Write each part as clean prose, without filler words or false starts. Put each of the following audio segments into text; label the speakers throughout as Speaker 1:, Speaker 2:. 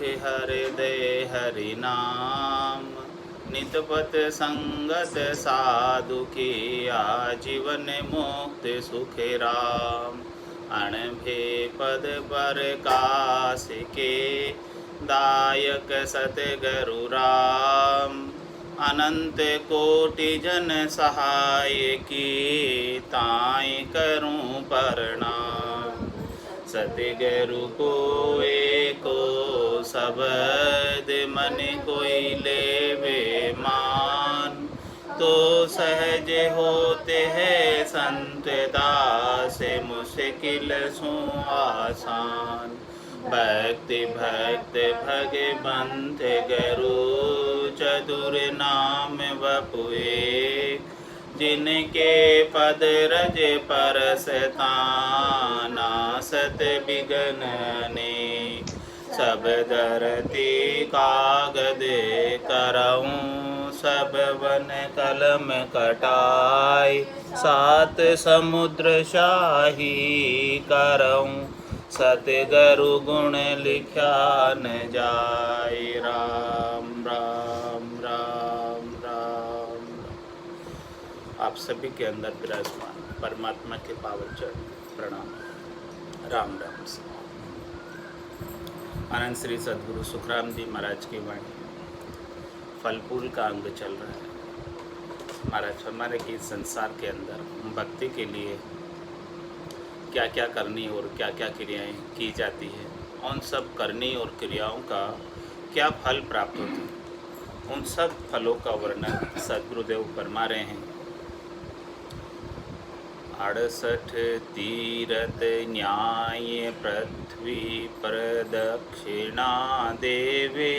Speaker 1: हृदय हरि नाम। नितपत संगत साधु की आजीवन मुक्त सुख राम। अणभे पद प्रकाश के दायक सतगुरु राम। अनंत कोटि जन सहाय की ताई करूं प्रणाम। सतगुरु को एको शब्द मन कोई लेवे मान। तो सहज होते हैं संत दास मुश्किल सु आसान। भक्ति भक्त भगवंत गुरु चतुर नाम बपुए। जिनके पद रज परसता नासत बिगनने। सब धरती कागद करऊं सब वन कलम कटाई। सात समुद्र शाही करऊं सतगुरु गुण लिखा न जाय। राम राम राम राम। आप सभी के अंदर विराजमान परमात्मा के पावन चरण प्रणाम। राम राम से आनंद श्री सद्गुरु सुखराम जी महाराज की वाणी। फलफूल का अंग चल रहा है महाराज। हमारे के संसार के अंदर भक्ति के लिए क्या क्या करनी और क्या क्या क्रियाएं की जाती है, उन सब करनी और क्रियाओं का क्या फल प्राप्त होता है, उन सब फलों का वर्णन सद्गुरुदेव फरमा रहे हैं। 68 तीरथ न्याय पृथ्वी प्रदक्षिणा देवे।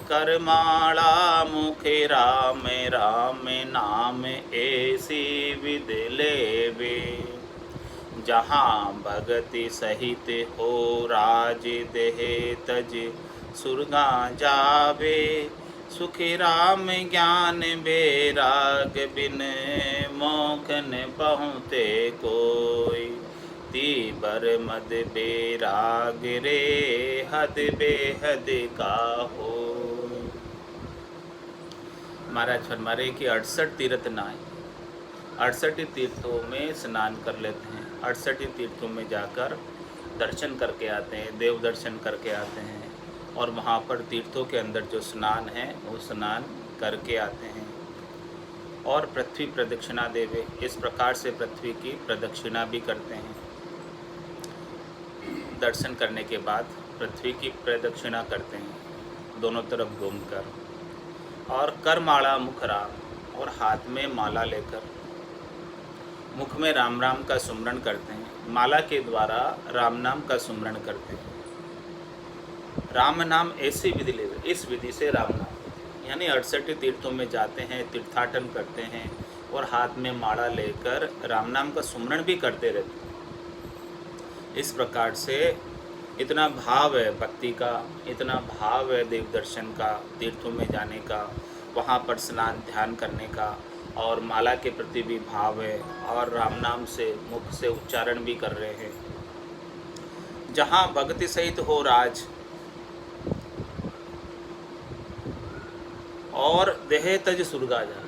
Speaker 1: करमाला मुखे राम राम नाम ऐसी विध लेवे। जहाँ भगति सहित हो राज देह तज सुरगा जावे। सुखी राम ज्ञान बेराग बिन मोख न पहुँचे कोई। तीबर मद बेराग रे हद बेहद का हो। महाराज फरमा रहे कि 68 तीर्थ नहाए, 68 तीर्थों में स्नान कर लेते हैं, 68 तीर्थों में जाकर दर्शन करके आते हैं, देव दर्शन करके आते हैं और वहाँ पर तीर्थों के अंदर जो स्नान है वो स्नान करके आते हैं। और पृथ्वी प्रदक्षिणा देवे, इस प्रकार से पृथ्वी की प्रदक्षिणा भी करते हैं। दर्शन करने के बाद पृथ्वी की प्रदक्षिणा करते हैं दोनों तरफ घूमकर। और करमाला मुख राम, और हाथ में माला लेकर मुख में राम राम का सुमरण करते हैं। माला के द्वारा राम नाम का सुमरण करते हैं। राम नाम ऐसी विधि ले, इस विधि से राम नाम यानी 68 तीर्थों में जाते हैं, तीर्थाटन करते हैं और हाथ में माला लेकर राम नाम का सुमरण भी करते रहते हैं। इस प्रकार से इतना भाव है भक्ति का, इतना भाव है देव दर्शन का, तीर्थों में जाने का, वहाँ पर स्नान ध्यान करने का, और माला के प्रति भी भाव है और राम नाम से मुख से उच्चारण भी कर रहे हैं। जहाँ भक्ति सहित हो राज और देह तज सुरगा जा।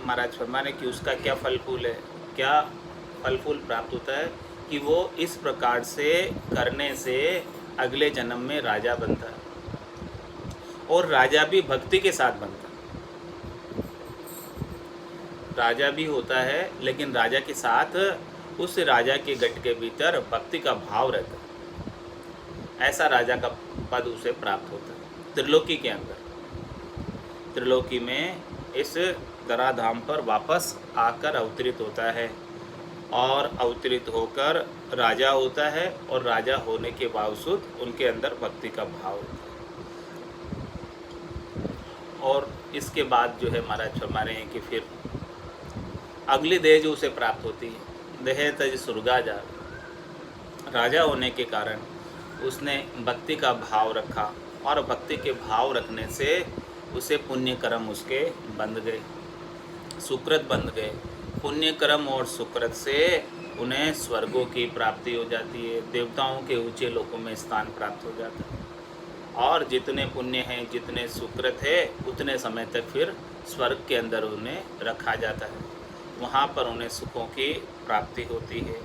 Speaker 1: महाराज फरमाने कि उसका क्या फल फूल है, क्या फल फूल प्राप्त होता है कि वो इस प्रकार से करने से अगले जन्म में राजा बनता है, और राजा भी भक्ति के साथ बनता है। राजा भी होता है लेकिन राजा के साथ उस राजा के गट के भीतर भक्ति का भाव रहता है। ऐसा राजा का पद उसे प्राप्त होता है त्रिलोकी के अंदर। त्रिलोकी में इस धराधाम पर वापस आकर अवतरित होता है और अवतरित होकर राजा होता है, और राजा होने के बावजूद उनके अंदर भक्ति का भाव होता है। और इसके बाद जो है महाराज फरमा रहे हैं कि फिर अगली देह जो उसे प्राप्त होती है, देह तज सुरगा जा। राजा होने के कारण उसने भक्ति का भाव रखा, और भक्ति के भाव रखने से उसे पुण्य कर्म उसके बंध गए, सुकृत बंध गए। पुण्य कर्म और सुकृत से उन्हें स्वर्गों की प्राप्ति हो जाती है, देवताओं के ऊंचे लोकों में स्थान प्राप्त हो जाता है। और जितने पुण्य हैं, जितने सुकृत है, उतने समय तक फिर स्वर्ग के अंदर उन्हें रखा जाता है, वहाँ पर उन्हें सुखों की प्राप्ति होती है।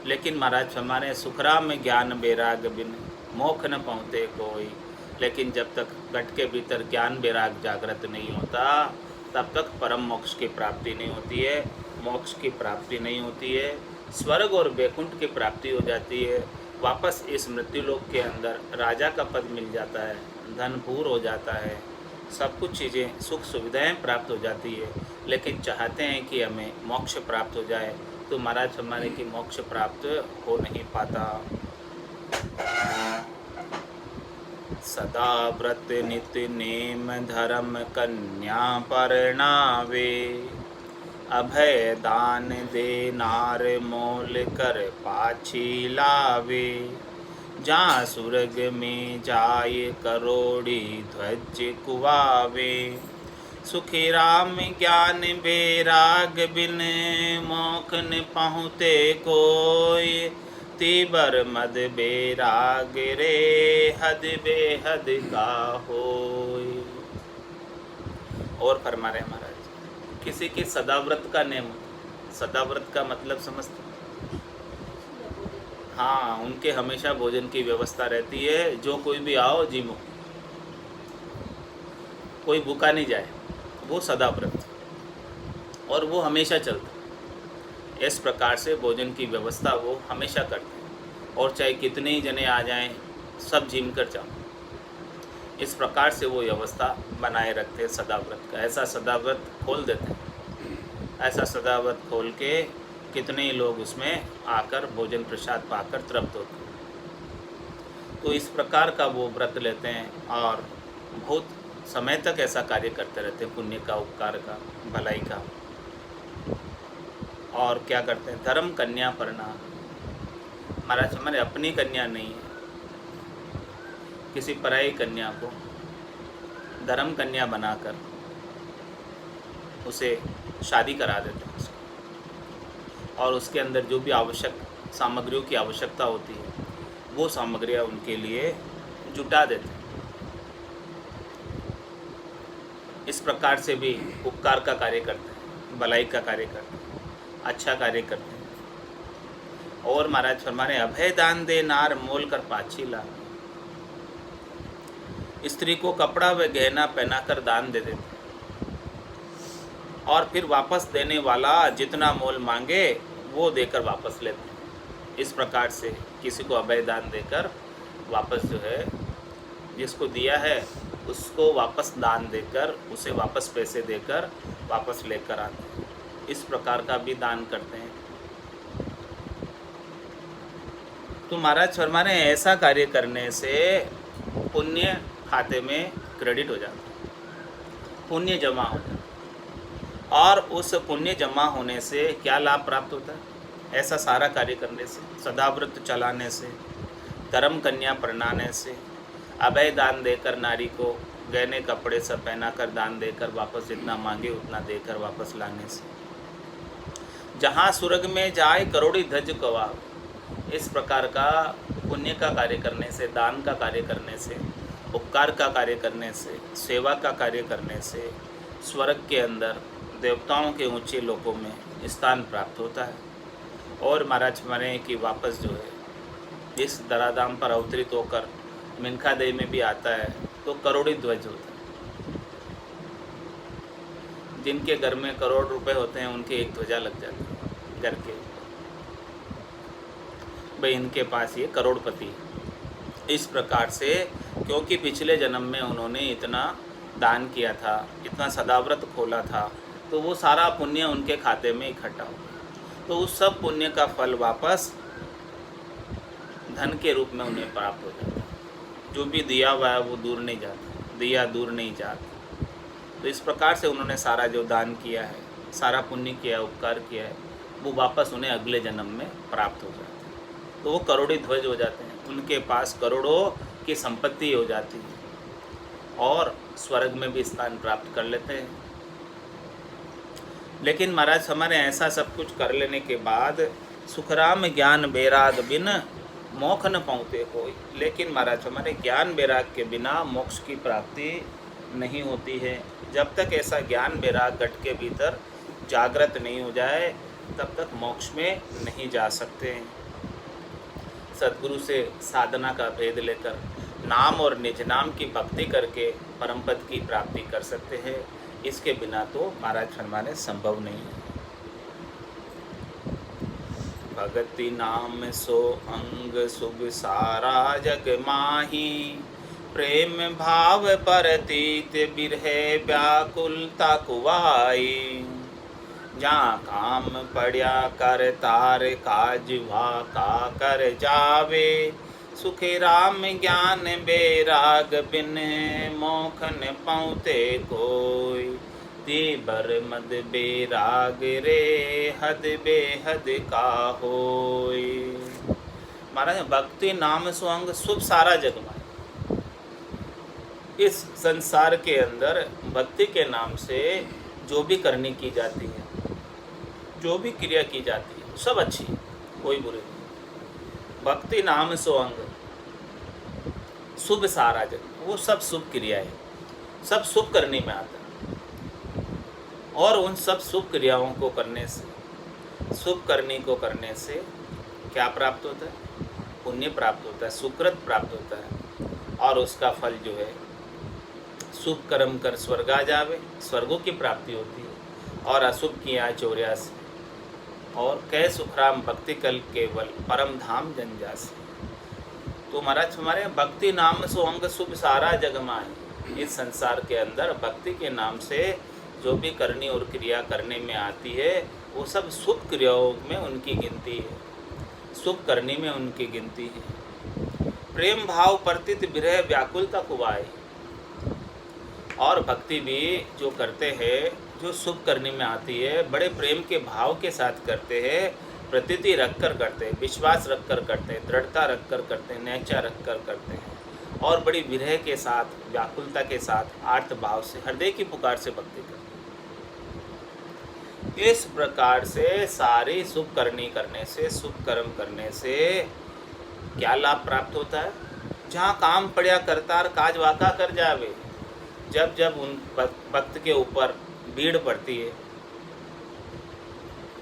Speaker 1: लेकिन महाराज हमारे सुखराम ज्ञान बैराग बिन मोक्ष न पहुँचे कोई। लेकिन जब तक घट के भीतर ज्ञान बैराग जागृत नहीं होता, तब तक परम मोक्ष की प्राप्ति नहीं होती है, मोक्ष की प्राप्ति नहीं होती है। स्वर्ग और वैकुंठ की प्राप्ति हो जाती है, वापस इस मृत्युलोक के अंदर राजा का पद मिल जाता है, धनपूर हो जाता है, सब कुछ चीज़ें सुख सुविधाएं प्राप्त हो जाती है। लेकिन चाहते हैं कि हमें मोक्ष प्राप्त हो जाए, तो महाराज हमारे की मोक्ष प्राप्त हो नहीं पाता। सदा व्रत नित्य नेम धर्म कन्या परणावे, अभय दान दे नार मोल कर पाछी लावे। जहाँ सुरग में जाय करोड़ी ध्वज कुआवे, सुखी राम ज्ञान बैराग बिन मोक्ष न पहुँचे कोई। तीबर मद बैराग रे हद बेहद का होय। और फरमा रहे महाराज, किसी की सदाव्रत का नियम, सदाव्रत का मतलब समझते? हाँ, उनके हमेशा भोजन की व्यवस्था रहती है, जो कोई भी आओ जिमो, कोई भूखा नहीं जाए, वो सदाव्रत, और वो हमेशा चलता। इस प्रकार से भोजन की व्यवस्था वो हमेशा करते हैं, और चाहे कितने ही जने आ जाएं, सब जिम कर जाओ, इस प्रकार से वो व्यवस्था बनाए रखते हैं सदाव्रत का। ऐसा सदाव्रत खोल देते हैं, ऐसा सदाव्रत खोल के कितने ही लोग उसमें आकर भोजन प्रसाद पाकर तृप्त होते हैं। तो इस प्रकार का वो व्रत लेते हैं और बहुत समय तक ऐसा कार्य करते रहते हैं, पुण्य का, उपकार का, भलाई का। और क्या करते हैं? धर्म कन्या परणाम। महाराज हमारे अपनी कन्या नहीं है, किसी पराई कन्या को धर्म कन्या बनाकर उसे शादी करा देते हैं उसको, और उसके अंदर जो भी आवश्यक सामग्रियों की आवश्यकता होती है, वो सामग्रियाँ उनके लिए जुटा देते हैं। इस प्रकार से भी उपकार का कार्य करते हैं, भलाई का कार्य करते हैं, अच्छा कार्य करते हैं। और महाराज फरमाने, अभय दान दे नार मोल कर पाछी ला। स्त्री को कपड़ा व गहना पहनाकर दान दे देते, और फिर वापस देने वाला जितना मोल मांगे वो देकर वापस लेते हैं। इस प्रकार से किसी को अभय दान देकर वापस जो है, जिसको दिया है उसको वापस दान देकर, उसे वापस पैसे देकर वापस लेकर आते हैं। इस प्रकार का भी दान करते हैं। तो महाराज फरमा रहे हैं, ऐसा कार्य करने से पुण्य खाते में क्रेडिट हो जाता है, पुण्य जमा हो जाता है। और उस पुण्य जमा होने से क्या लाभ प्राप्त होता है? ऐसा सारा कार्य करने से, सदाव्रत चलाने से, धर्म कन्या परणाने से, अभय दान देकर नारी को गहने कपड़े सब पहनाकर दान देकर वापस जितना मांगे उतना देकर वापस लाने से, जहाँ सुरग में जाए करोड़ी ध्वज कवा। इस प्रकार का पुण्य का कार्य करने से, दान का कार्य करने से, उपकार का कार्य करने से, सेवा का कार्य करने से स्वर्ग के अंदर देवताओं के ऊंचे लोकों में स्थान प्राप्त होता है। और महाराज माने कि वापस जो है इस धराधाम पर अवतरित होकर मिनखा देवी में भी आता है तो करोड़ी ध्वज होता है। जिनके घर में करोड़ रुपए होते हैं उनके एक ध्वजा लग जाती है घर के, भाई इनके पास ये करोड़पति है। इस प्रकार से, क्योंकि पिछले जन्म में उन्होंने इतना दान किया था, इतना सदाव्रत खोला था, तो वो सारा पुण्य उनके खाते में इकट्ठा हो, तो उस सब पुण्य का फल वापस धन के रूप में उन्हें प्राप्त हो जाता है। जो भी दिया हुआ है वो दूर नहीं जाता, दिया दूर नहीं जाता। तो इस प्रकार से उन्होंने सारा जो दान किया है, सारा पुण्य किया है, उपकार किया है, वो वापस उन्हें अगले जन्म में प्राप्त हो जाता है। तो वो करोड़ी ध्वज हो जाते हैं, उनके पास करोड़ों की संपत्ति हो जाती है और स्वर्ग में भी स्थान प्राप्त कर लेते हैं। लेकिन महाराज हमारे ऐसा सब कुछ कर लेने के बाद सुखराम ज्ञान बैराग बिन मोक्ष न पाते कोई। लेकिन महाराज हमारे ज्ञान बैराग के बिना मोक्ष की प्राप्ति नहीं होती है। जब तक ऐसा ज्ञान बैराग घट के भीतर जागृत नहीं हो जाए तब तक मोक्ष में नहीं जा सकते हैं। सद्गुरु से साधना का भेद लेकर नाम और निज नाम की भक्ति करके परम पद की प्राप्ति कर सकते हैं। इसके बिना तो महाराज फरमाने संभव नहीं है। भगति नाम सो अंग शुभ सारा जग माही, प्रेम भाव परतीत बिरह व्याकुलता कुवाई। जहाँ काम पड़िया कर तार काज वा का कर जावे, सुखे राम ज्ञान बैराग बिन मोख न पाउते कोई। देबर मद बैराग रे हद बेहद का होय। महाराज भक्ति नाम सुअंग शुभ सारा जग माही। इस संसार के अंदर भक्ति के नाम से जो भी करनी की जाती है, जो भी क्रिया की जाती है, सब अच्छी, कोई बुरी नहीं। भक्ति नाम सुअंग शुभ सारा जग, वो सब शुभ क्रिया है, सब शुभ करने में आता है। और उन सब शुभ क्रियाओं को करने से, शुभ करने को करने से क्या प्राप्त होता है? पुण्य प्राप्त होता है, सुकृत प्राप्त होता है। और उसका फल जो है शुभ कर्म कर स्वर्ग आ जावे, स्वर्गों की प्राप्ति होती है। और अशुभ किया चौर्यासी, और कै सुखराम भक्ति कल केवल परम धाम जंजासी। तो महाराज हमारे भक्ति नाम सो अंग शुभ सारा जग माही। इस संसार के अंदर भक्ति के नाम से जो भी करनी और क्रिया करने में आती है वो सब शुभ क्रियाओं में उनकी गिनती है, शुभ करने में उनकी गिनती है। प्रेम भाव परतित विरह व्याकुलता कुवाई। और भक्ति भी जो करते हैं, जो शुभ करने में आती है, बड़े प्रेम के भाव के साथ करते हैं, प्रतीति रख कर करते हैं, विश्वास रख कर करते हैं, दृढ़ता रख कर करते हैं, नैचा रख कर करते हैं, और बड़ी विरह के साथ, व्याकुलता के साथ, आर्त भाव से, हृदय की पुकार से भक्ति करते हैं। इस प्रकार से सारी शुभ करनी करने से, शुभ कर्म करने से क्या लाभ प्राप्त होता है? जहाँ काम पड़िया करतार काज वाका कर जावे। जब जब उन भक्त के ऊपर भीड़ पड़ती है,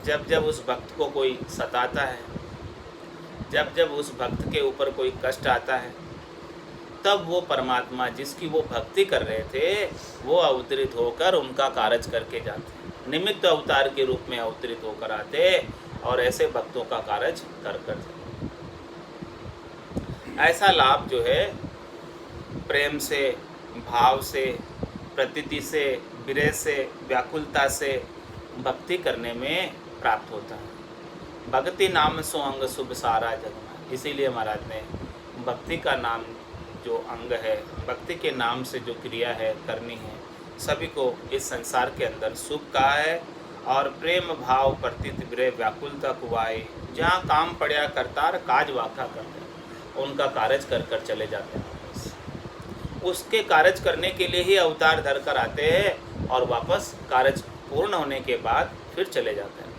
Speaker 1: जब जब उस भक्त को कोई सताता है, जब जब उस भक्त के ऊपर कोई कष्ट आता है, तब वो परमात्मा जिसकी वो भक्ति कर रहे थे वो अवतरित होकर उनका कार्य करके जाते हैं। निमित्त अवतार के रूप में अवतरित होकर आते और ऐसे भक्तों का कार्य कर जाते। ऐसा लाभ जो है प्रेम से, भाव से, प्रतीति से, विरह से, व्याकुलता से भक्ति करने में प्राप्त होता है। भक्ति नाम सो अंग शुभ सारा जग। इसीलिए महाराज ने भक्ति का नाम जो अंग है, भक्ति के नाम से जो क्रिया है करनी है, सभी को इस संसार के अंदर शुभ कहा है। और प्रेम भाव प्रतीत विरह व्याकुलता कुवाई। जहाँ काम पड़िया करतार काज वाका करते हैं, उनका कार्य कर कर चले जाते हैं। उसके कार्य करने के लिए ही अवतार धर कर आते हैं और वापस कार्य पूर्ण होने के बाद फिर चले जाते हैं।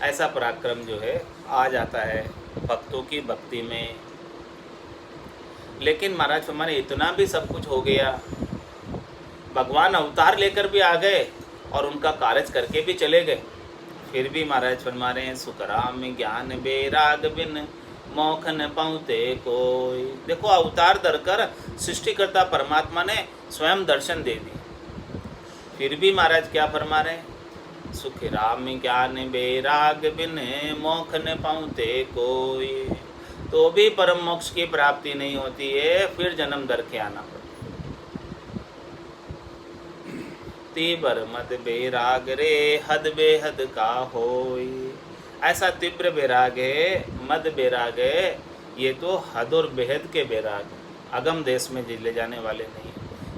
Speaker 1: ऐसा पराक्रम जो है आ जाता है भक्तों की भक्ति में। लेकिन महाराज हमारे इतना भी सब कुछ हो गया, भगवान अवतार लेकर भी आ गए और उनका कार्य करके भी चले गए, फिर भी महाराज फरमा रहे हैं सुखराम ज्ञान बैराग बिन मोख न पाउते कोई। देखो अवतार धरकर सृष्टिकर्ता परमात्मा ने स्वयं दर्शन दे दी, फिर भी महाराज क्या फरमा रहे हैं? सुख राम ज्ञान बैराग बिन मोख न पाउते कोई। तो भी परम मोक्ष की प्राप्ति नहीं होती है, फिर जन्म धर के आना पड़ता। तीबर मद बैराग रे हद बेहद का होई। ऐसा तीव्र बैराग है, मद बैराग है, ये तो हद और बेहद के बैराग, अगम देश में ले जाने वाले नहीं,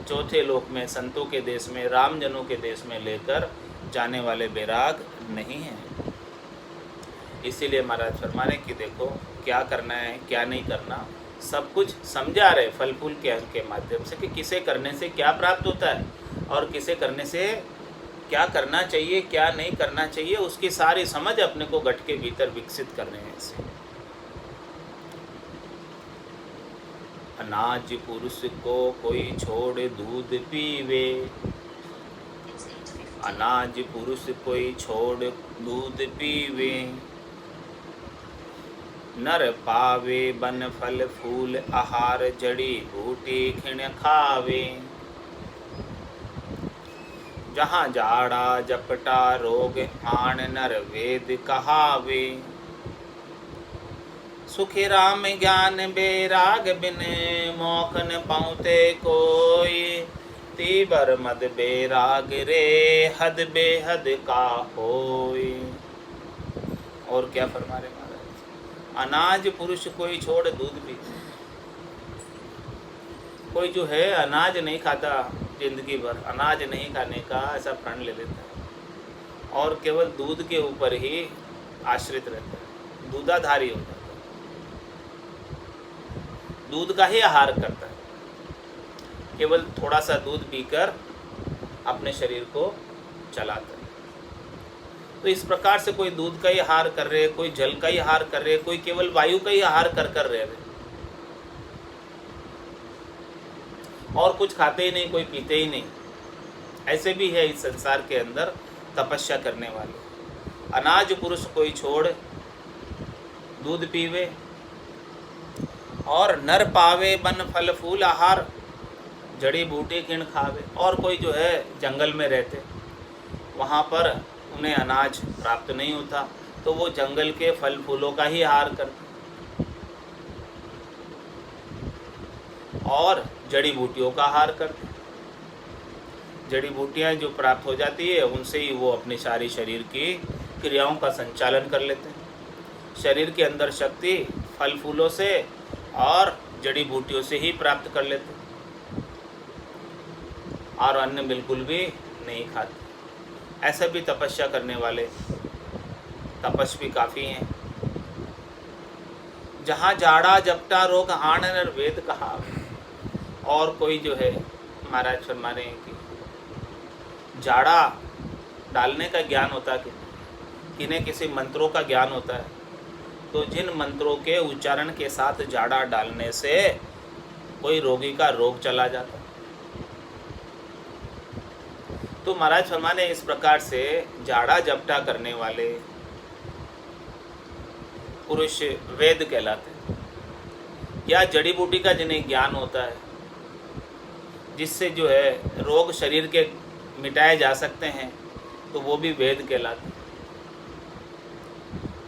Speaker 1: चौथे लोक में, संतों के देश में, रामजनों के देश में लेकर जाने वाले बैराग नहीं है। इसीलिए महाराज फरमा रहे कि देखो क्या करना है क्या नहीं करना, सब कुछ समझा रहे फल फूल के अंग के माध्यम से कि किसे करने से क्या प्राप्त होता है और किसे करने से क्या करना चाहिए क्या नहीं करना चाहिए उसकी सारी समझ अपने को घट के भीतर विकसित कर रहे हैं इसे। अनाज पुरुष को कोई छोड़ दूध पीवे, अनाज पुरुष कोई छोड़ दूध पीवे, नर पावे बन फल फूल आहार जड़ी बूटी खिण खावे, जहाँ जाड़ा जपटा रोग आन नर वेद कहावे, सुखी राम ज्ञान बेराग बिन मोखन पाउते कोई, तीबर मद बेराग रे हद बेहद का होई। और क्या फरमा रहे महाराज, अनाज पुरुष कोई छोड़ दूध पी। कोई जो है अनाज नहीं खाता जिंदगी भर, अनाज नहीं खाने का ऐसा प्रण ले लेता है और केवल दूध के ऊपर ही आश्रित रहता है, दूधाधारी होता है, दूध का ही आहार करता है, केवल थोड़ा सा दूध पीकर अपने शरीर को चलाता है। तो इस प्रकार से कोई दूध का ही आहार कर रहे, कोई जल का ही आहार कर रहे, कोई केवल वायु का ही आहार कर रहे और कुछ खाते ही नहीं, कोई पीते ही नहीं। ऐसे भी है इस संसार के अंदर तपस्या करने वाले। अनाज पुरुष कोई छोड़ दूध पीवे और नर पावे बन फल फूल आहार जड़ी बूटी किण खावे। और कोई जो है जंगल में रहते, वहाँ पर उन्हें अनाज प्राप्त नहीं होता तो वो जंगल के फल फूलों का ही आहार करते और जड़ी बूटियों का आहार करते। जड़ी बूटियाँ जो प्राप्त हो जाती है उनसे ही वो अपनी सारी शरीर की क्रियाओं का संचालन कर लेते हैं। शरीर के अंदर शक्ति फल फूलों से और जड़ी बूटियों से ही प्राप्त कर लेते हैं और अन्न बिल्कुल भी नहीं खाते। ऐसे भी तपस्या करने वाले तपस्वी काफ़ी हैं। जहाँ जाड़ा जपटा रोग आन नर वेद कहा। और कोई जो है महाराज फरमा रहे हैं कि जाड़ा डालने का ज्ञान होता है, किन्हें किसी मंत्रों का ज्ञान होता है, तो जिन मंत्रों के उच्चारण के साथ जाड़ा डालने से कोई रोगी का रोग चला जाता। तो महाराज फरमाने इस प्रकार से जाड़ा जपटा करने वाले पुरुष वेद कहलाते हैं, या जड़ी बूटी का जिन्हें ज्ञान होता है जिससे जो है रोग शरीर के मिटाए जा सकते हैं, तो वो भी वेद कहलाते हैं।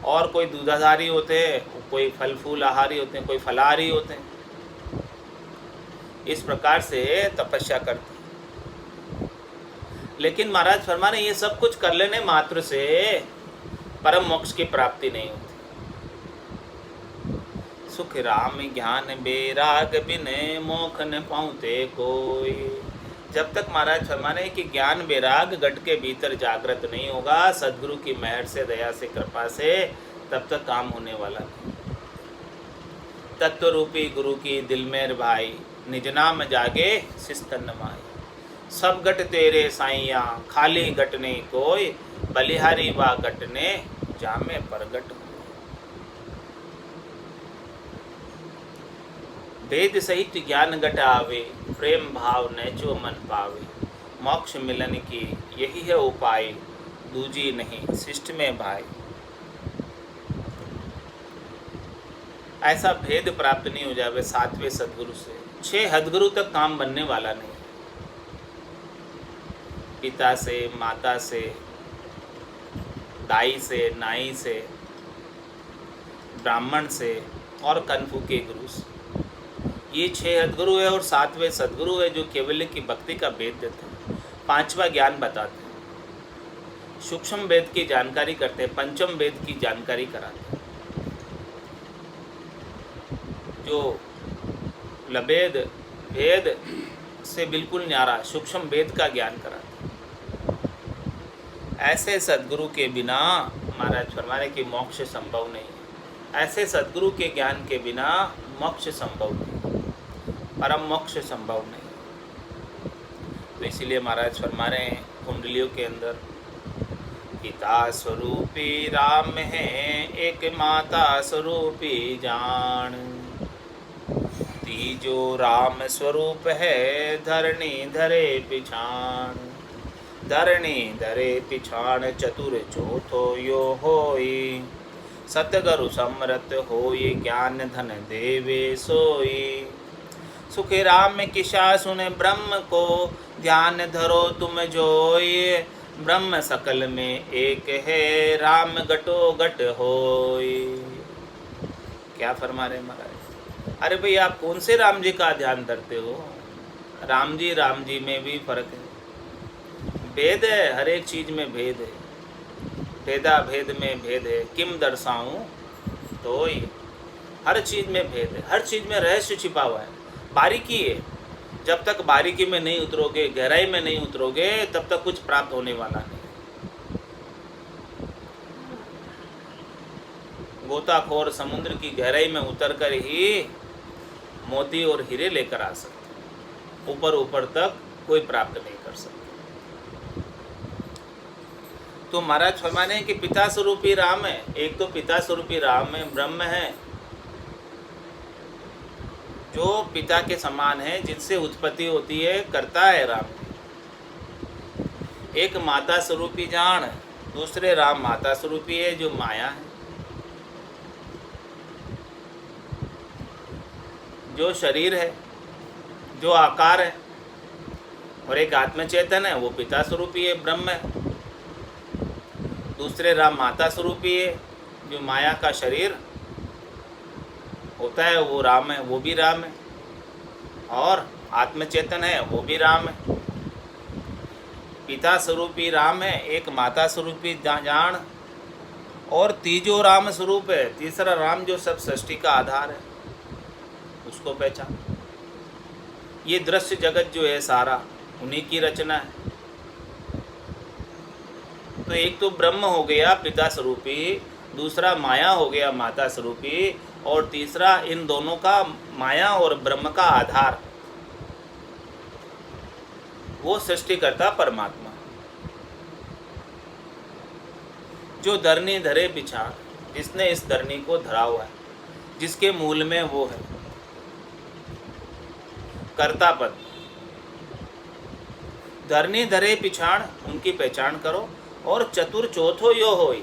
Speaker 1: और कोई दूधाधारी होते हैं, कोई फल फूल आहारी होते हैं, कोई फलाहारी होते हैं। इस प्रकार से तपस्या करते हैं। लेकिन महाराज फरमा रहे ये सब कुछ कर लेने मात्र से परम मोक्ष की प्राप्ति नहीं होती। सुख राम ज्ञान बेराग बिन मोख न पाउते कोई। जब तक महाराज फरमा रहे कि ज्ञान बेराग गट के भीतर जागृत नहीं होगा सदगुरु की मेहर से, दया से, कृपा से, तब तक काम होने वाला नहीं। तत्व रूपी गुरु की दिल में भाई, निज नाम जागे सिस्तन माई। सब गट तेरे साइया खाली गटने कोई, बलिहारी वा गटने जामे परगट। वेद सहित ज्ञान गट आवे, प्रेम भाव नैचो मन पावे। मोक्ष मिलन की यही है उपाय, दूजी नहीं शिष्ट में भाई। ऐसा भेद प्राप्त नहीं हो जावे सातवें सदगुरु से, 6 हदगुरु तक काम बनने वाला नहीं। पिता से, माता से, दाई से, नाई से, ब्राह्मण से और कनफू के गुरु से, ये 6 हदगुरु है। और 7वें सदगुरु है जो केवल्य की भक्ति का वेद देते हैं, 5वां ज्ञान बताते हैं, सूक्ष्म वेद की जानकारी करते हैं, पंचम वेद की जानकारी कराते हैं, जो लबेद वेद से बिल्कुल न्यारा सूक्ष्म वेद का ज्ञान कराते हैं। ऐसे सदगुरु के बिना महाराज फरमाने की मोक्ष संभव नहीं है। ऐसे सदगुरु के ज्ञान के बिना मोक्ष संभव नहीं, परम मोक्ष संभव नहीं। तो इसीलिए महाराज फरमा रहे हैं कुंडलियों के अंदर पिता स्वरूपी राम है, एक माता स्वरूपी जान। तीजो राम स्वरूप है, धरणी धरे पिछाण। धरणी धरे पिछाण, चतुर चौथो यो होई। सतगुरु समरथ होई, ज्ञान धन देवे सोई। सुख राम किशा सुने ब्रह्म को, ध्यान धरो तुम जोई। ब्रह्म सकल में एक है, राम गटो गट होई। क्या फरमा रहे महाराज? अरे भाई आप कौन से राम जी का ध्यान धरते हो? राम जी में भी फर्क है, भेद है, हर एक चीज में भेद है। भेदा भेद में भेद है, किम दर्शाऊं तो ही। हर चीज में भेद है, हर चीज में रहस्य छिपा हुआ है, बारीकी है। जब तक बारीकी में नहीं उतरोगे, गहराई में नहीं उतरोगे, तब तक कुछ प्राप्त होने वाला नहीं। गोताखोर समुद्र की गहराई में उतरकर ही मोती और हीरे लेकर आ सकते, ऊपर ऊपर तक कोई प्राप्त नहीं कर सकता। तो महाराज फरमाने हैं कि पिता स्वरूपी राम है। एक तो पिता स्वरूपी राम है, ब्रह्म है, जो पिता के समान है, जिनसे उत्पत्ति होती है, करता है राम। एक माता स्वरूपी जान, दूसरे राम माता स्वरूपी है, जो माया है, जो शरीर है, जो आकार है। और एक आत्मचेतन है, वो पिता स्वरूपी है, ब्रह्म है। दूसरे राम माता स्वरूपी है, जो माया का शरीर होता है वो राम है, वो भी राम है। और आत्मचेतन है, वो भी राम है। पिता स्वरूपी राम है, एक माता स्वरूपी जान, और तीजो राम स्वरूप है, तीसरा राम जो सब सृष्टि का आधार है, उसको पहचान। ये दृश्य जगत जो है सारा उन्हीं की रचना है। तो एक तो ब्रह्म हो गया पिता स्वरूपी, दूसरा माया हो गया माता स्वरूपी, और तीसरा इन दोनों का माया और ब्रह्म का आधार वो सृष्टिकर्ता परमात्मा, जो धरनी धरे बिछाण, जिसने इस धरनी को धरा हुआ है, जिसके मूल में वो है कर्ता पद। धरनी धरे पिछाण, उनकी पहचान करो। और चतुर चौथो यो होई।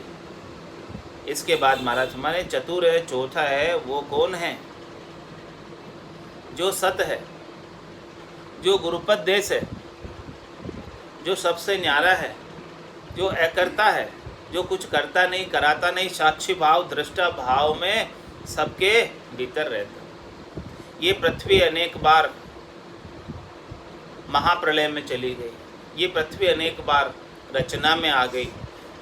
Speaker 1: इसके बाद महाराज हमारे चतुर है, चौथा है, वो कौन है? जो सत है, जो गुरुपद देश है, जो सबसे न्यारा है, जो अकर्ता है, जो कुछ करता नहीं, कराता नहीं, साक्षी भाव दृष्टा भाव में सबके भीतर रहता। ये पृथ्वी अनेक बार महाप्रलय में चली गई, ये पृथ्वी अनेक बार रचना में आ गई,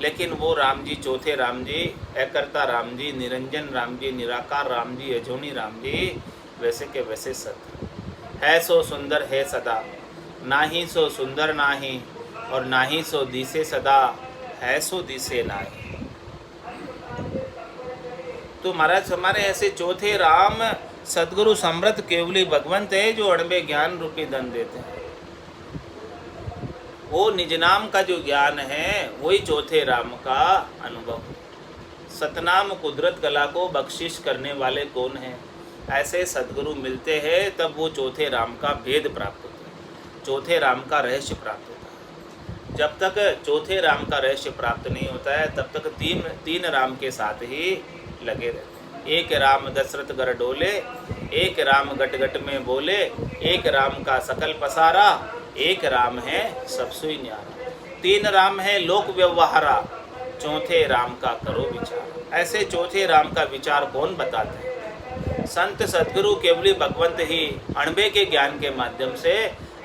Speaker 1: लेकिन वो राम जी, चौथे राम जी, अकर्ता राम जी, निरंजन राम जी, निराकार राम जी, अजोनी राम जी, वैसे के वैसे सत है। सो सुंदर है सदा, नाही सो सुंदर नाही, और नाही सो दिसे सदा, है सो दिसे नाही। तो महाराज हमारे ऐसे चौथे राम सदगुरु समृद्ध केवली भगवंत है, जो अणबे ज्ञान रूपी धन देते हैं। वो निज नाम का जो ज्ञान है, वही चौथे राम का अनुभव। सतनाम कुदरत कला को बख्शिश करने वाले कौन हैं? ऐसे सद्गुरु मिलते हैं, तब वो चौथे राम का भेद प्राप्त होता है, चौथे राम का रहस्य प्राप्त होता है। जब तक चौथे राम का रहस्य प्राप्त नहीं होता है, तब तक तीन राम के साथ ही लगे रहते हैं। एक राम दशरथ गर डोले, एक राम गट गट में बोले, एक राम का सकल पसारा, एक राम है सब सुई न्यारा। तीन राम है लोक व्यवहारा, चौथे राम का करो विचार। ऐसे चौथे राम का विचार कौन बताते हैं? संत सद्गुरु केवली भगवंत ही अणबे के ज्ञान के माध्यम से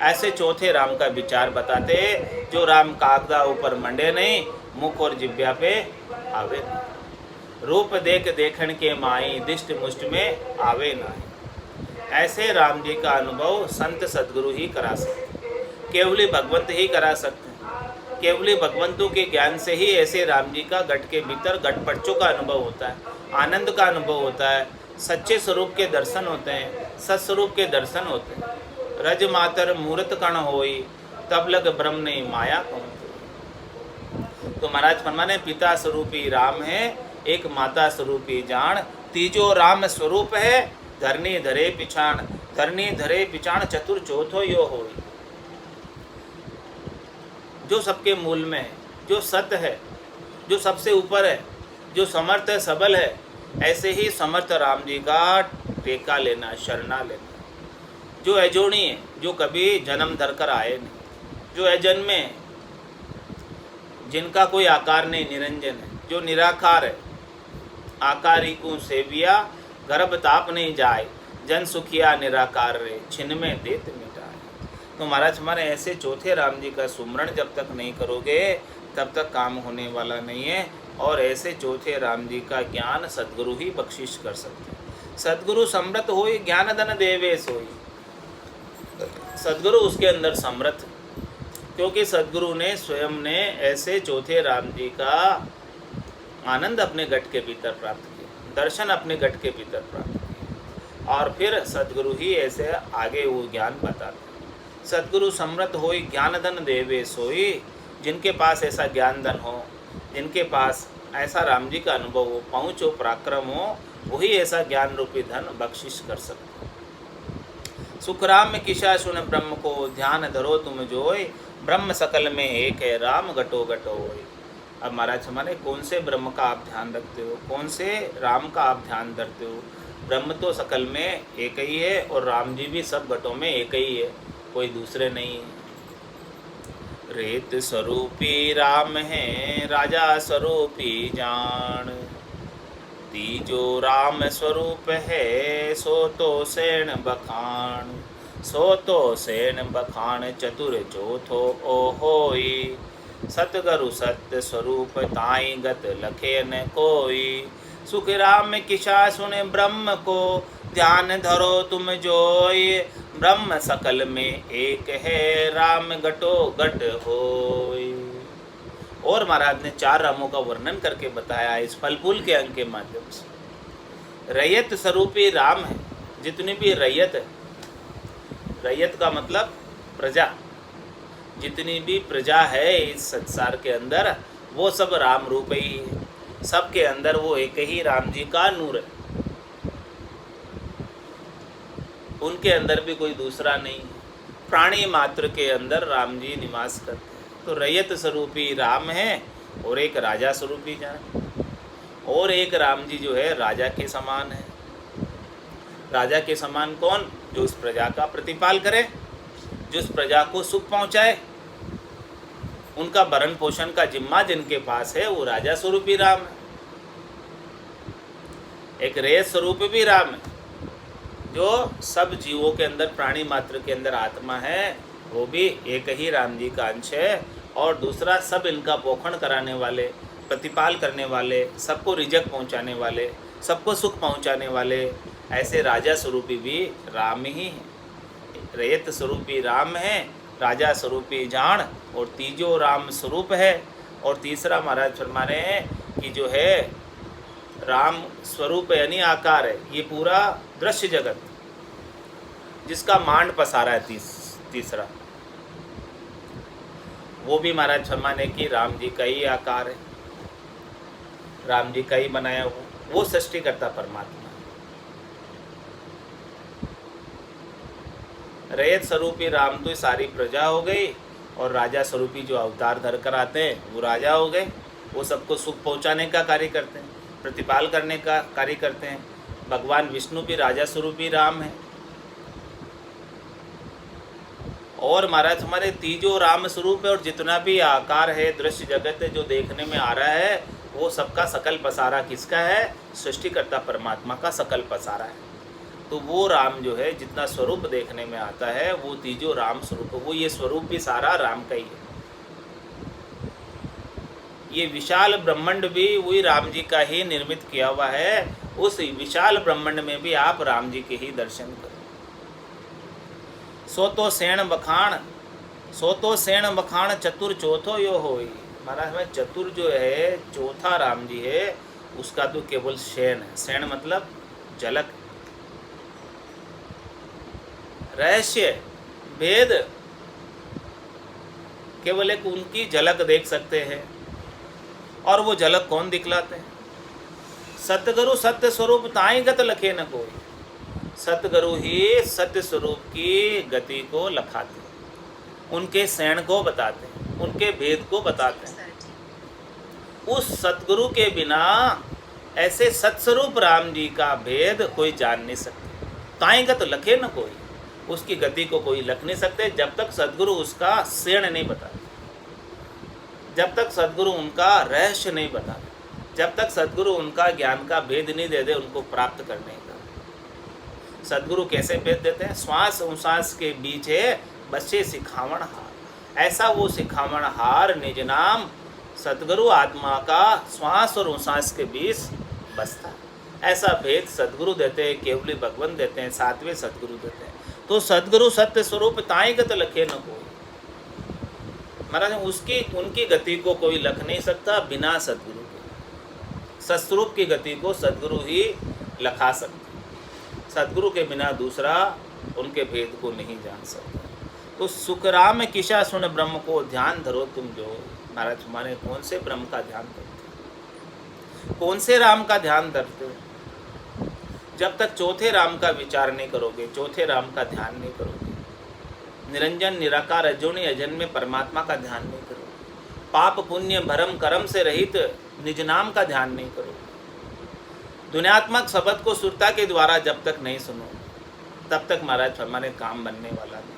Speaker 1: ऐसे चौथे राम का विचार बताते, जो राम कागदा ऊपर मंडे नहीं, मुख और जिब्या पे आवे नहीं। रूप देख देखण के माई, दिष्ट मुष्ट में आवे नहीं। ऐसे राम जी का अनुभव संत सद्गुरु ही करा सकते, केवली भगवंत ही करा सकते हैं। केवली भगवंतों के ज्ञान से ही ऐसे राम जी का घट के भीतर घटपटचों का अनुभव होता है, आनंद का अनुभव होता है, सच्चे स्वरूप के दर्शन होते हैं, सत्स्वरूप के दर्शन होते हैं। रज मातर मूर्त कण होई, तब लग ब्रह्म नहीं माया कहूँ। तो महाराज फरमाने पिता स्वरूपी राम है, एक माता स्वरूपी जान, तीजो राम स्वरूप है, धरनी धरे पिछाण, धरनी धरे पिछाण चतुर चौथो यो होई। जो सबके मूल में है, जो सत्य है, जो सबसे ऊपर है, जो समर्थ है, सबल है, ऐसे ही समर्थ राम जी का टेका लेना, शरणा लेना। जो अजोनी है, जो कभी जन्म धर कर आए नहीं, जो अजन्मे, जिनका कोई आकार नहीं, निरंजन है, जो निराकार है, आकारी को सेविया गर्भ ताप नहीं जाए, जन सुखिया निराकार रे, छिन में देत मिटाए। तो महाराज हमारे ऐसे चौथे राम जी का सुमरण जब तक नहीं करोगे तब तक काम होने वाला नहीं है। और ऐसे चौथे राम जी का ज्ञान सद्गुरु ही बख्शिश कर सकते हैं। सद्गुरु समृत होई, ज्ञान धन देवेश होई। सद्गुरु उसके अंदर समृत, क्योंकि सद्गुरु ने स्वयं ने ऐसे चौथे राम जी का आनंद अपने घट के भीतर प्राप्त किया, दर्शन अपने घट के भीतर प्राप्त किया, और फिर सद्गुरु ही ऐसे आगे वो ज्ञान बताते। सद्गुरु समृत होई, ज्ञान धन देवे सोई। जिनके पास ऐसा ज्ञान धन हो, जिनके पास ऐसा राम जी का अनुभव हो, पहुँच हो, पराक्रम हो, वही ऐसा ज्ञान रूपी धन बख्शिश कर सकते। सुखराम में किशा सुन ब्रह्म को, ध्यान धरो तुम जोय, ब्रह्म सकल में एक है, राम घटो घटो होय। अब महाराज हमारे कौन से ब्रह्म का आप ध्यान रखते हो, कौन से राम का आप ध्यान धरते हो? ब्रह्म तो सकल में एक ही है और राम जी भी सब घटों में एक ही है, कोई दूसरे नहीं है। रेत स्वरूपी राम है, राजा स्वरूपी जान, तीजो राम स्वरूप है, सो तो सेण बखान, सो तो सेण बखान चतुर चौथो ओ होई। सतगुरु सत्य स्वरूप ताई गत लखे न कोई, सुख राम किशा सुने ब्रह्म को, ध्यान धरो तुम जोय, ब्रह्म सकल में एक है, राम घटो घट होय। और महाराज ने 4 रामों का वर्णन करके बताया इस फलफूल के अंग के माध्यम से। रैयत स्वरूपी राम है, जितनी भी रैयत है, रैयत का मतलब प्रजा, जितनी भी प्रजा है इस संसार के अंदर वो सब राम रूप ही है। सबके अंदर वो एक ही राम जी का नूर है, उनके अंदर भी कोई दूसरा नहीं। प्राणी मात्र के अंदर राम जी निवास करते हैं। तो रैयत स्वरूपी राम है और एक राजा स्वरूपी जान, और एक राम जी जो है राजा के समान है। राजा के समान कौन? जो उस प्रजा का प्रतिपाल करे, जो उस प्रजा को सुख पहुंचाए, उनका भरण पोषण का जिम्मा जिनके पास है वो राजा स्वरूपी राम है। एक रैयत स्वरूप भी राम है, जो सब जीवों के अंदर, प्राणी मात्र के अंदर आत्मा है, वो भी एक ही राम जी का अंश है। और दूसरा सब इनका पोषण कराने वाले, प्रतिपाल करने वाले, सबको रिजक पहुंचाने वाले, सबको सुख पहुंचाने वाले, ऐसे राजा स्वरूपी भी राम ही है। रैयत स्वरूपी राम है, राजा स्वरूपी जान, और तीजो राम स्वरूप है। और तीसरा महाराज फरमा रहे हैं कि जो है राम स्वरूप यानी आकार है, ये पूरा दृश्य जगत जिसका मांड पसारा है, तीसरा वो भी महाराज फरमाने की राम जी का ही आकार है, राम जी का ही बनाया हुआ, वो सृष्टिकर्ता परमात्मा। रैयत स्वरूपी राम तो सारी प्रजा हो गई, और राजा स्वरूपी जो अवतार धर कर आते हैं वो राजा हो गए। वो सबको सुख पहुंचाने का कार्य करते हैं, प्रतिपाल करने का कार्य करते हैं। भगवान विष्णु भी राजा स्वरूपी राम है। और महाराज हमारे तीजो राम स्वरूप है, और जितना भी आकार है, दृश्य जगत है जो देखने में आ रहा है, वो सबका सकल पसारा किसका है? सृष्टिकर्ता परमात्मा का सकल पसारा है। तो वो राम जो है जितना स्वरूप देखने में आता है वो तीजो राम स्वरूप, वो ये स्वरूप भी सारा राम का ही है। ये विशाल ब्रह्मांड भी वही राम जी का ही निर्मित किया हुआ है। उस विशाल ब्रह्मांड में भी आप राम जी के ही दर्शन करो। सो तो सेण बखान, सो तो सेण बखान चतुर चौथो यो होई। महाराज में चतुर जो है, चौथा राम जी है, उसका तो केवल शैन है। शैन मतलब झलक, रहस्य, भेद, केवल एक उनकी झलक देख सकते हैं। और वो झलक कौन दिखलाते हैं? सतगुरु सत्य स्वरूप ताई गत लखे न कोई। सतगुरु ही सत्य स्वरूप की गति को लखाते, उनके शयन को बताते, उनके भेद को बताते हैं। उस सतगुरु के बिना ऐसे सत्स्वरूप राम जी का भेद कोई जान नहीं सकता। ताई गत लखे न कोई, उसकी गति को कोई लख नहीं सकते जब तक सदगुरु उसका शयन नहीं बताते, जब तक सदगुरु उनका रहस्य नहीं बताते, जब तक सदगुरु उनका ज्ञान का भेद नहीं दे दे उनको प्राप्त करने का। सदगुरु कैसे भेद देते हैं? श्वास उश्वास के बीच है बसे सिखावण हार। ऐसा वो सिखावण हार निज नाम सदगुरु आत्मा का श्वास और उश्वास के बीच बसता। ऐसा भेद सदगुरु देते हैं, केवली भगवान देते हैं, सातवें सदगुरु देते हैं। तो सदगुरु सत्य स्वरूप ताई गत लखे न कोई। महाराज उसकी उनकी गति को कोई लख नहीं सकता बिना सदगुरु के। सत्स्वरूप की गति को सदगुरु ही लखा सकते। सदगुरु के बिना दूसरा उनके भेद को नहीं जान सकता। तो सुखराम किशा सुन ब्रह्म को ध्यान धरो तुम जो। महाराज हमारे कौन से ब्रह्म का ध्यान धरते, कौन से राम का ध्यान धरते हो? जब तक चौथे राम का विचार नहीं करोगे, चौथे राम का ध्यान नहीं करोगे, निरंजन निराकार अजोनी अजन्मे परमात्मा का ध्यान नहीं करोगे, पाप पुण्य भरम कर्म से रहित निज नाम का ध्यान नहीं करोगे, दुनियात्मक शब्द को सुरता के द्वारा जब तक नहीं सुनो तब तक महाराज हमारे काम बनने वाला नहीं।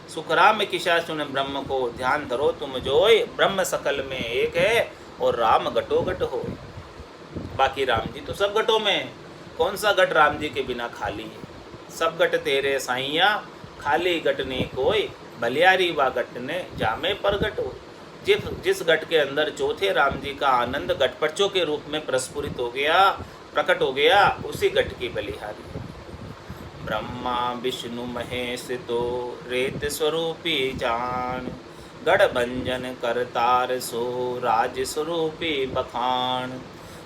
Speaker 1: सुखराम किशा सुन ब्रह्म को ध्यान धरो तुम जोय। ब्रह्म सकल में एक है और राम घटो घट हो। बाकी राम जी तो सब घटों में, कौन सा घट राम जी के बिना खाली है? सब घट तेरे साइया खाली घट ने कोई, बलियारी व घट ने जामे प्रगट हो। जिस घट के अंदर चौथे राम जी का आनंद घटपटचों के रूप में प्रस्फुरित हो गया, प्रकट हो गया, उसी घट की बलिहारी। ब्रह्मा विष्णु महेश तो रेत स्वरूपी जान, गढ़ भंजन करतार सो राज स्वरूपी बखान।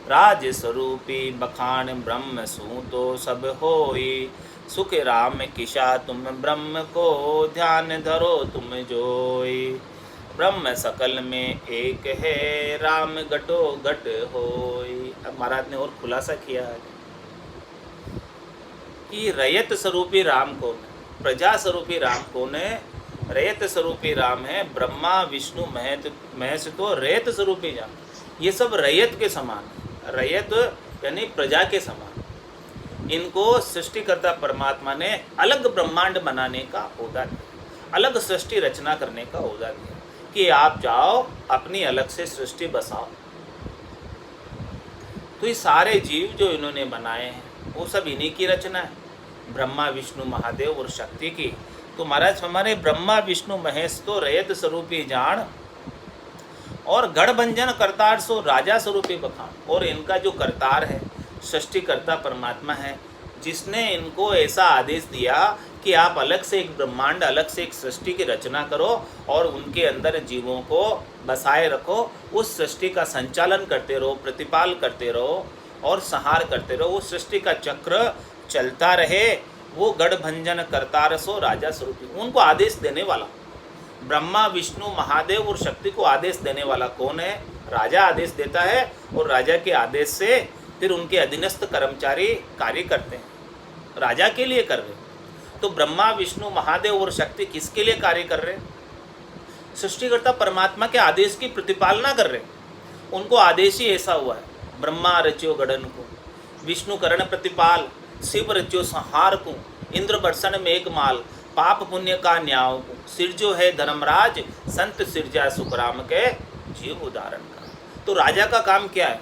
Speaker 1: राज स्वरूपी बखान ब्रह्म सू तो सब होई, सुख राम किशा तुम ब्रह्म को ध्यान धरो तुम जोई। ब्रह्म सकल में एक है राम घटो घट होई। अब महाराज ने और खुलासा किया है कि रयत स्वरूपी राम कौन है, प्रजा स्वरूपी राम कौन है? रयत स्वरूपी राम है ब्रह्मा विष्णु महेश तो रयत स्वरूपी राम। ये सब रयत के समान, रयत यानी प्रजा के समान। इनको सृष्टिकर्ता परमात्मा ने अलग ब्रह्मांड बनाने का ओहदा दिया, अलग सृष्टि रचना करने का ओहदा दिया कि आप जाओ अपनी अलग से सृष्टि बसाओ। तो ये सारे जीव जो इन्होंने बनाए हैं वो सब इन्हीं की रचना है, ब्रह्मा विष्णु महादेव और शक्ति की। तो महाराज हमारे ब्रह्मा विष्णु महेश तो रयत स्वरूपी जान और गढ़भंजन करतार सो राजा स्वरूपी बखान। और इनका जो करतार है सृष्टिकर्ता परमात्मा है, जिसने इनको ऐसा आदेश दिया कि आप अलग से एक ब्रह्मांड, अलग से एक सृष्टि की रचना करो और उनके अंदर जीवों को बसाए रखो, उस सृष्टि का संचालन करते रहो, प्रतिपाल करते रहो और संहार करते रहो, वो सृष्टि का चक्र चलता रहे। वो गढ़भंजन करतार सो राजा स्वरूपी, उनको आदेश देने वाला ब्रह्मा विष्णु महादेव और शक्ति को आदेश देने वाला कौन है? राजा आदेश देता है और राजा के आदेश से फिर उनके अधीनस्थ कर्मचारी कार्य करते हैं, राजा के लिए कर रहे। तो ब्रह्मा विष्णु महादेव और शक्ति किसके लिए कार्य कर रहे? सृष्टिकर्ता परमात्मा के आदेश की प्रतिपालना कर रहे। उनको आदेश ही ऐसा हुआ है, ब्रह्मा रच्यो गढ़न को, विष्णु करण प्रतिपाल, शिव रच्यो संहार को, इंद्र बरसन मेघ माल, पाप पुण्य का न्याव को, सिरजो है धर्मराज, संत सिरजा सुखराम के जीव उदाहरण का। तो राजा का काम क्या है?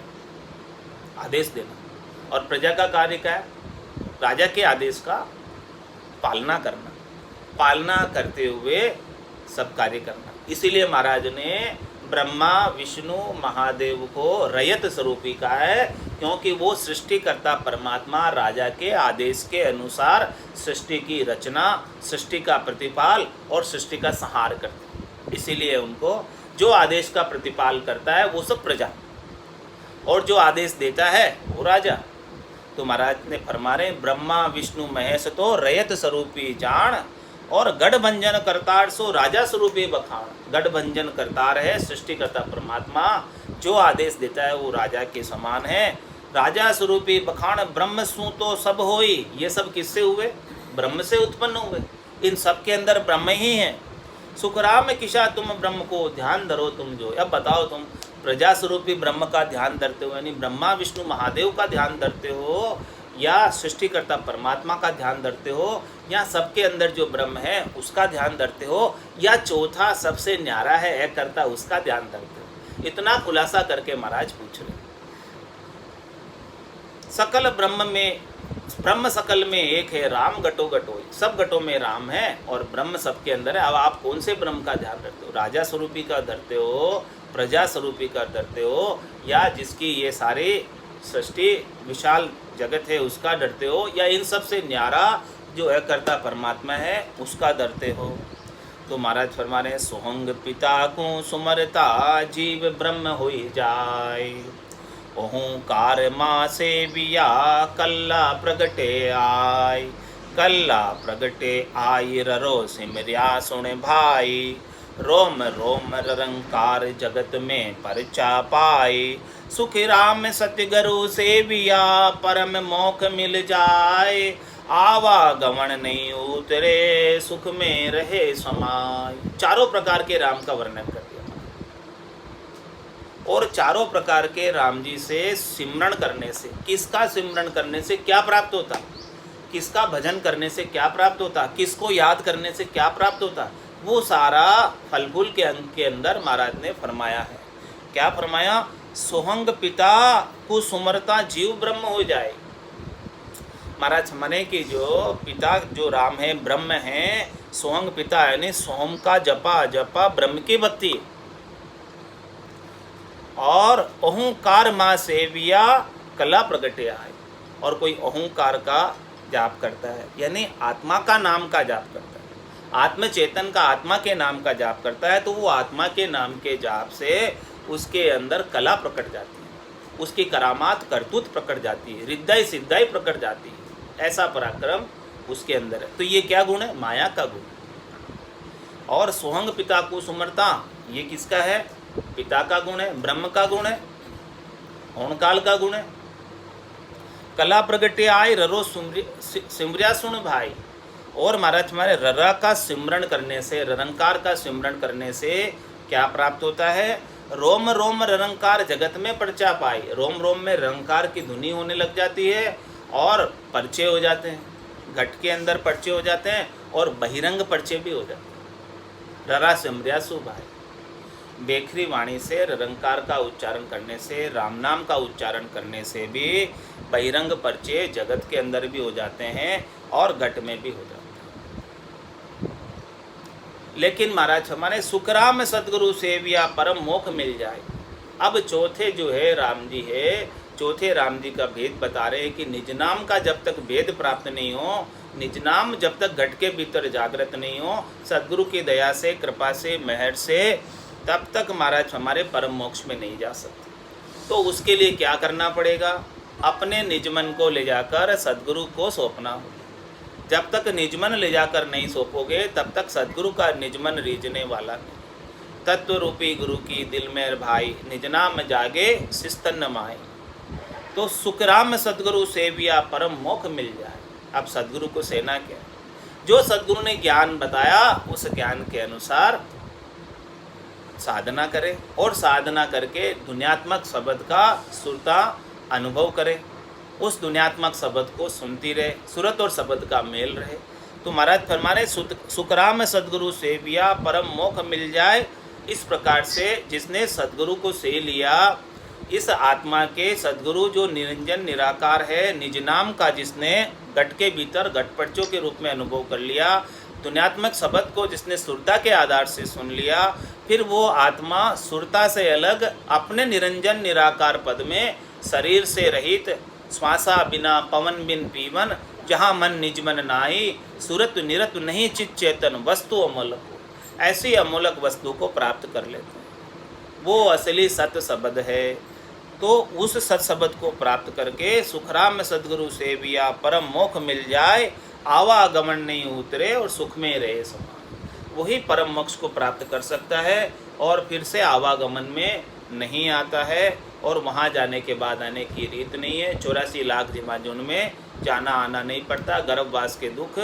Speaker 1: आदेश देना। और प्रजा का कार्य क्या है? राजा के आदेश का पालना करना, पालना करते हुए सब कार्य करना। इसीलिए महाराज ने ब्रह्मा विष्णु महादेव को रयत स्वरूपी का है, क्योंकि वो सृष्टिकर्ता परमात्मा राजा के आदेश के अनुसार सृष्टि की रचना, सृष्टि का प्रतिपाल और सृष्टि का संहार करते हैं। इसीलिए उनको जो आदेश का प्रतिपाल करता है वो सब प्रजा, और जो आदेश देता है वो राजा। तो महाराज ने फरमा रहे ब्रह्मा विष्णु महेश तो रयत स्वरूपी जान और गढ़भंजन करतार सो राजा स्वरूपी बखान। गढ़भंजन करतार है सृष्टिकर्ता परमात्मा, जो आदेश देता है वो राजा के समान है। राजा स्वरूपी बखान ब्रह्म सु तो सब होई। ये सब किससे हुए? ब्रह्म से उत्पन्न हुए। इन सब के अंदर ब्रह्म ही है। सुखराम किशा तुम ब्रह्म को ध्यान धरो तुम जो। अब बताओ तुम प्रजा स्वरूपी ब्रह्म का ध्यान धरते हो, यानी ब्रह्मा विष्णु महादेव का ध्यान धरते हो, या सृष्टिकर्ता परमात्मा का ध्यान धरते हो, या सबके अंदर जो ब्रह्म है उसका ध्यान धरते हो, या चौथा सबसे न्यारा है कर्ता उसका ध्यान धरते हो? इतना खुलासा करके महाराज पूछ रहे। सकल ब्रह्म सकल में एक है, राम घटो घटो। सब घटों में राम है और ब्रह्म सबके अंदर है। अब आप कौन से ब्रह्म का ध्यान रखते हो? राजा स्वरूपी का धरते हो, प्रजा स्वरूपी का धरते हो, या जिसकी ये सारी सृष्टि विशाल जगत है उसका डरते हो, या इन सब से न्यारा जो है कर्ता परमात्मा है उसका डरते हो? तो महाराज फरमा रहे हैं, सोहंग पिता को सुमरता जीव ब्रह्म होई जाय। ओहंकार माँ से बिया कल्ला प्रगटे आय। कल्ला प्रगटे आई ररो सिमरिया सुन भाई। रोम रोम रंकार जगत में परचा पाई। सुख राम सत्य गुरु से बिया परम मोख मिल जाए। आवागमन नहीं उतरे सुख में रहे समाय। चारों प्रकार के राम का वर्णन कर दिया, और चारों प्रकार के राम जी से सिमरण करने से, किसका सिमरण करने से क्या प्राप्त होता, किसका भजन करने से क्या प्राप्त होता, किसको याद करने से क्या प्राप्त होता, वो सारा फलफूल के अंग के अंदर महाराज ने फरमाया है। क्या फरमाया? सोहंग पिता को सुमरता जीव ब्रह्म हो जाए। महाराज माने कि जो पिता जो राम है ब्रह्म है, सोहंग पिता यानी सोहम का जपा, जपा ब्रह्म की भक्ति, और अहंकार माँ सेविया कला प्रगटे आए। और कोई अहंकार का जाप करता है, यानी आत्मा का नाम का जाप करता है, आत्म चेतन का आत्मा के नाम का जाप करता है, तो वो आत्मा के नाम के जाप से उसके अंदर कला प्रकट जाती है, उसकी करामात करतूत प्रकट जाती है, रिद्धाई सिद्धाई प्रकट जाती है। ऐसा पराक्रम उसके अंदर है। तो ये क्या गुण है? माया का गुण। और सोहंग पिता को सुमरता, ये किसका है? पिता का गुण है, ब्रह्म का गुण है, ओणकाल का गुण है। कला प्रगटे आए ररो सिमरिया सुन भाई। और महाराज हमारे ररा का सिमरण करने से, ररंकार का सिमरण करने से क्या प्राप्त होता है? रोम रोम ररंकार जगत में परचा पाई। रोम रोम में ररंकार की धुनी होने लग जाती है और पर्चे हो जाते हैं, घट के अंदर पर्चे हो जाते हैं और बहिरंग पर्चे भी हो जाते हैं। ररा सिमरिया सु भाई। बेखरी वाणी से ररंकार का उच्चारण करने से, राम नाम का उच्चारण करने से भी बहिरंग पर्चे जगत के अंदर भी हो जाते हैं और घट में भी हो जाते हैं। लेकिन महाराज हमारे सुखराम सदगुरु सेविया परम मोख मिल जाए। अब चौथे जो है राम जी है, चौथे राम जी का भेद बता रहे हैं कि निज नाम का जब तक भेद प्राप्त नहीं हो, निज नाम जब तक घट के भीतर जागृत नहीं हो, सदगुरु की दया से, कृपा से, मेहर से, तब तक महाराज हमारे परम मोक्ष में नहीं जा सकते। तो उसके लिए क्या करना पड़ेगा? अपने निजमन को ले जाकर सदगुरु को सौंपना होगा। जब तक निजमन ले जाकर नहीं सौंपोगे तब तक सदगुरु का निजमन रीझने वाला नहीं। तत्व रूपी गुरु की दिल में भाई, निज नाम जागे शिस्तन माए। तो सुखराम सदगुरु सेविया परम मोख मिल जाए। अब सदगुरु को सेना क्या? जो सदगुरु ने ज्ञान बताया उस ज्ञान के अनुसार साधना करें, और साधना करके दुनियात्मक शब्द का सुरता अनुभव करें। उस दुनियात्मक शब्द को सुनती रहे, सुरत और शब्द का मेल रहे। तो महाराज फरमाने सुखराम सदगुरु सेविया परम मोख मिल जाए। इस प्रकार से जिसने सदगुरु को से लिया, इस आत्मा के सदगुरु जो निरंजन निराकार है, निज नाम का जिसने घट के भीतर घटपटचों के रूप में अनुभव कर लिया, दुनियात्मक शब्द को जिसने सुरता के आधार से सुन लिया, फिर वो आत्मा सुरता से अलग अपने निरंजन निराकार पद में शरीर से रहित, श्वासा बिना पवन बिन पीवन, जहाँ मन निज मन नाई, सुरत निरत नहीं चित चेतन वस्तु अमोलक, ऐसी अमोलक वस्तु को प्राप्त कर लेते हैं। वो असली सत्य शब्द है। तो उस सत शब्द को प्राप्त करके सुखराम सदगुरु सेविया परम मोख मिल जाए। आवागमन नहीं उतरे और सुख में रहे समान। वही परम मोक्ष को प्राप्त कर सकता है और फिर से आवागमन में नहीं आता है, और वहाँ जाने के बाद आने की रीत नहीं है। 84 लाख जिमाजुन में जाना आना नहीं पड़ता, गर्भवास के दुख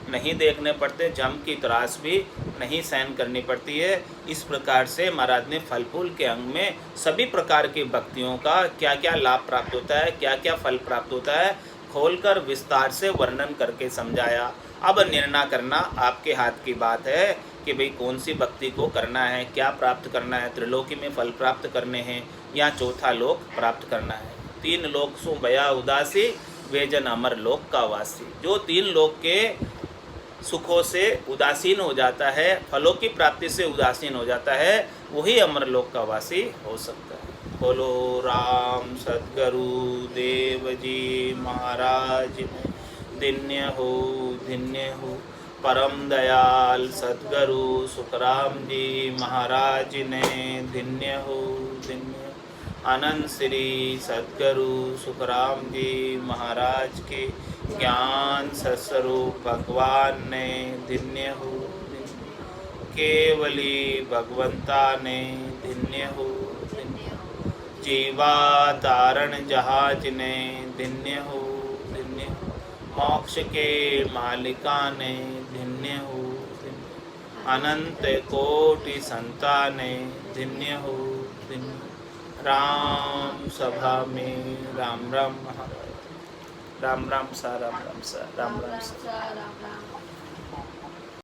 Speaker 1: नहीं देखने पड़ते, जम की त्रास भी नहीं सहन करनी पड़ती है। इस प्रकार से महाराज ने फल फूल के अंग में सभी प्रकार की भक्तियों का क्या क्या लाभ प्राप्त होता है, क्या क्या फल प्राप्त होता है, खोलकर विस्तार से वर्णन करके समझाया। अब निर्णय करना आपके हाथ की बात है कि भाई कौन सी भक्ति को करना है, क्या प्राप्त करना है, त्रिलोकी में फल प्राप्त करने हैं या चौथा लोक प्राप्त करना है। 3 लोक सो भया उदासी, वे जन अमर लोक का वासी। जो 3 लोक के सुखों से उदासीन हो जाता है, फलों की प्राप्ति से उदासीन हो जाता है, वही अमर लोक का वासी हो सकता है। बोलो राम सद्गुरु देव जी महाराज धन्य हो परम दयाल सद्गुरु सुखराम जी महाराज ने धन्य हो। अनंत श्री सद्गुरु सुखराम जी महाराज के ज्ञान सत्स्वरूप भगवान ने धन्य हो। केवली भगवंता ने धन्य हो। जीवा तारण जहाज ने धन्य हो। मोक्ष के मालिका ने धन्य हो। अनंत कोटि संताने धन्य हो। राम सभा में राम राम महाराज, राम राम सा, राम राम सा, राम राम सा।